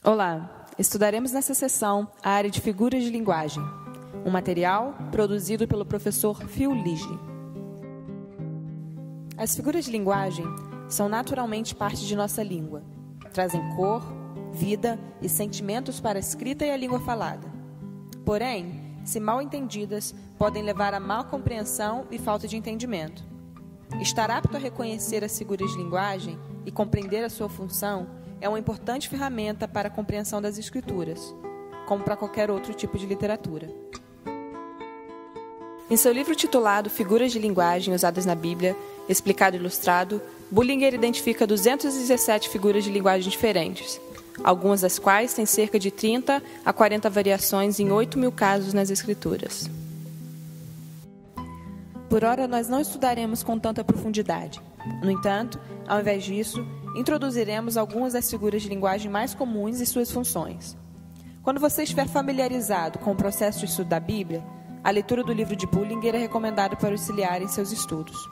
Olá, estudaremos nessa sessão a área de figuras de linguagem, um material produzido pelo professor Phil Lige. As figuras de linguagem são naturalmente parte de nossa língua, trazem cor, vida e sentimentos para a escrita e a língua falada. Porém, se mal entendidas, podem levar a má compreensão e falta de entendimento. Estar apto a reconhecer as figuras de linguagem e compreender a sua função é uma importante ferramenta para a compreensão das escrituras, como para qualquer outro tipo de literatura. Em seu livro titulado Figuras de Linguagem Usadas na Bíblia, explicado e ilustrado, Bullinger identifica 217 figuras de linguagem diferentes, algumas das quais têm cerca de 30 a 40 variações em 8.000 casos nas Escrituras. Por ora, nós não estudaremos com tanta profundidade. No entanto, ao invés disso, introduziremos algumas das figuras de linguagem mais comuns e suas funções. Quando você estiver familiarizado com o processo de estudo da Bíblia, a leitura do livro de Bullinger é recomendada para auxiliar em seus estudos.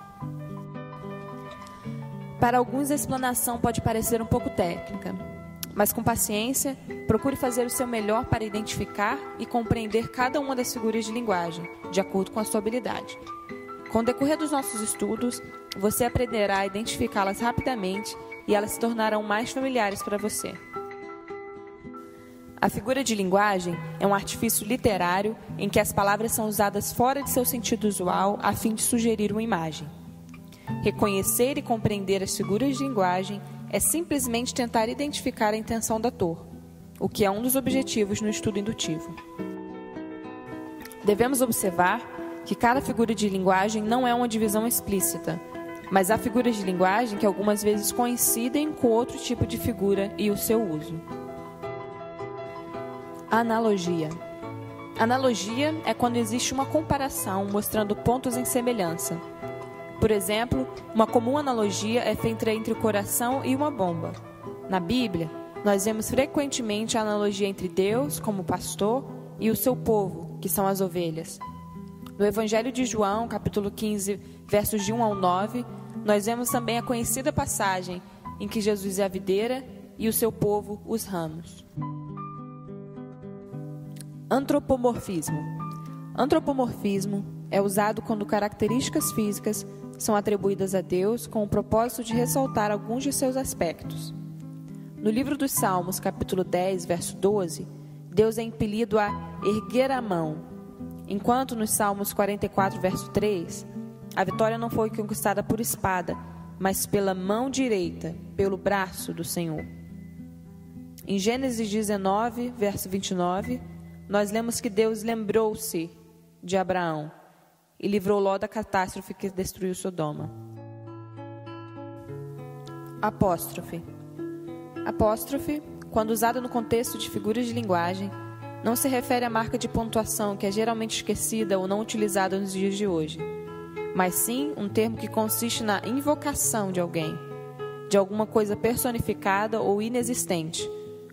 Para alguns, a explanação pode parecer um pouco técnica, mas com paciência, procure fazer o seu melhor para identificar e compreender cada uma das figuras de linguagem, de acordo com a sua habilidade. Com o decorrer dos nossos estudos, você aprenderá a identificá-las rapidamente e elas se tornarão mais familiares para você. A figura de linguagem é um artifício literário em que as palavras são usadas fora de seu sentido usual a fim de sugerir uma imagem. Reconhecer e compreender as figuras de linguagem é simplesmente tentar identificar a intenção do autor, o que é um dos objetivos no estudo indutivo. Devemos observar que cada figura de linguagem não é uma divisão explícita, mas há figuras de linguagem que algumas vezes coincidem com outro tipo de figura e o seu uso. Analogia. Analogia é quando existe uma comparação mostrando pontos em semelhança. Por exemplo, uma comum analogia é feita entre o coração e uma bomba. Na Bíblia, nós vemos frequentemente a analogia entre Deus, como pastor, e o seu povo, que são as ovelhas. No Evangelho de João, capítulo 15, versos de 1 ao 9, nós vemos também a conhecida passagem em que Jesus é a videira e o seu povo os ramos. Antropomorfismo. Antropomorfismo é usado quando características físicas são atribuídas a Deus com o propósito de ressaltar alguns de seus aspectos. No livro dos Salmos, capítulo 10, verso 12, Deus é impelido a erguer a mão, enquanto nos Salmos 44, verso 3, a vitória não foi conquistada por espada, mas pela mão direita, pelo braço do Senhor. Em Gênesis 19, verso 29, nós lemos que Deus lembrou-se de Abraão e livrou Ló da catástrofe que destruiu Sodoma. Apóstrofe. Apóstrofe, quando usada no contexto de figuras de linguagem, não se refere à marca de pontuação que é geralmente esquecida ou não utilizada nos dias de hoje, mas sim um termo que consiste na invocação de alguém, de alguma coisa personificada ou inexistente,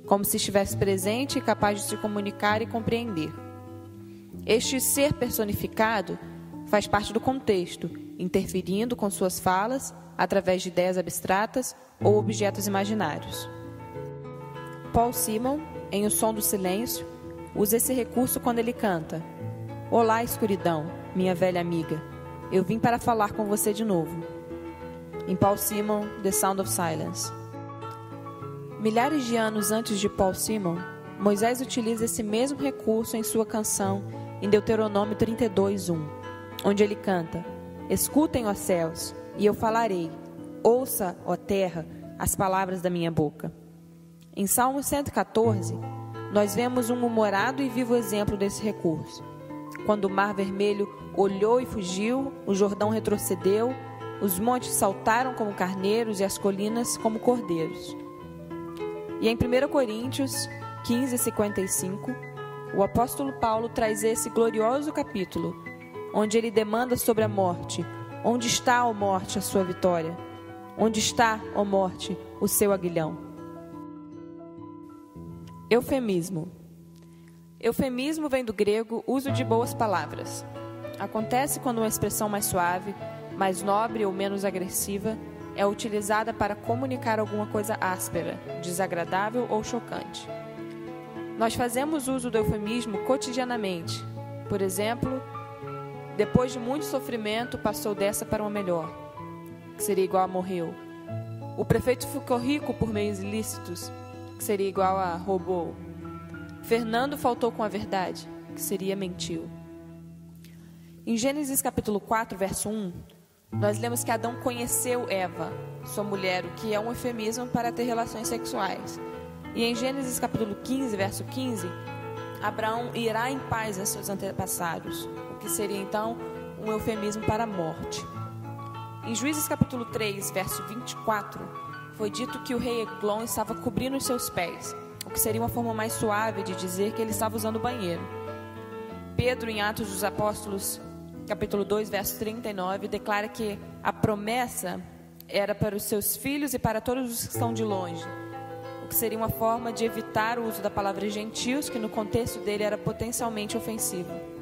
como se estivesse presente e capaz de se comunicar e compreender. Este ser personificado faz parte do contexto, interferindo com suas falas através de ideias abstratas ou objetos imaginários. Paul Simon, em O Som do Silêncio, usa esse recurso quando ele canta: "Olá, escuridão, minha velha amiga, eu vim para falar com você de novo." Em Paul Simon, The Sound of Silence. Milhares de anos antes de Paul Simon, Moisés utiliza esse mesmo recurso em sua canção em Deuteronômio 32:1, onde ele canta: "Escutem, ó céus, e eu falarei, ouça, ó terra, as palavras da minha boca." Em Salmo 114, nós vemos um humorado e vivo exemplo desse recurso. Quando o Mar Vermelho olhou e fugiu, o Jordão retrocedeu, os montes saltaram como carneiros e as colinas como cordeiros. E em 1 Coríntios 15:55, o apóstolo Paulo traz esse glorioso capítulo, onde ele demanda sobre a morte: "Onde está, ó morte, a sua vitória? Onde está, ó morte, o seu aguilhão?" Eufemismo. Eufemismo vem do grego uso de boas palavras. Acontece quando uma expressão mais suave, mais nobre ou menos agressiva é utilizada para comunicar alguma coisa áspera, desagradável ou chocante. Nós fazemos uso do eufemismo cotidianamente. Por exemplo, depois de muito sofrimento, passou dessa para uma melhor, que seria igual a morreu. O prefeito ficou rico por meios ilícitos, que seria igual a roubou. Fernando faltou com a verdade, que seria mentiu. Em Gênesis capítulo 4, verso 1, nós lemos que Adão conheceu Eva, sua mulher, o que é um eufemismo para ter relações sexuais. E em Gênesis capítulo 15, verso 15, Abraão irá em paz a seus antepassados, o que seria então um eufemismo para a morte. Em Juízes capítulo 3, verso 24, foi dito que o rei Eglon estava cobrindo os seus pés, o que seria uma forma mais suave de dizer que ele estava usando o banheiro. Pedro, em Atos dos Apóstolos, capítulo 2, verso 39, declara que a promessa era para os seus filhos e para todos os que estão de longe, o que seria uma forma de evitar o uso da palavra gentios, que no contexto dele era potencialmente ofensivo.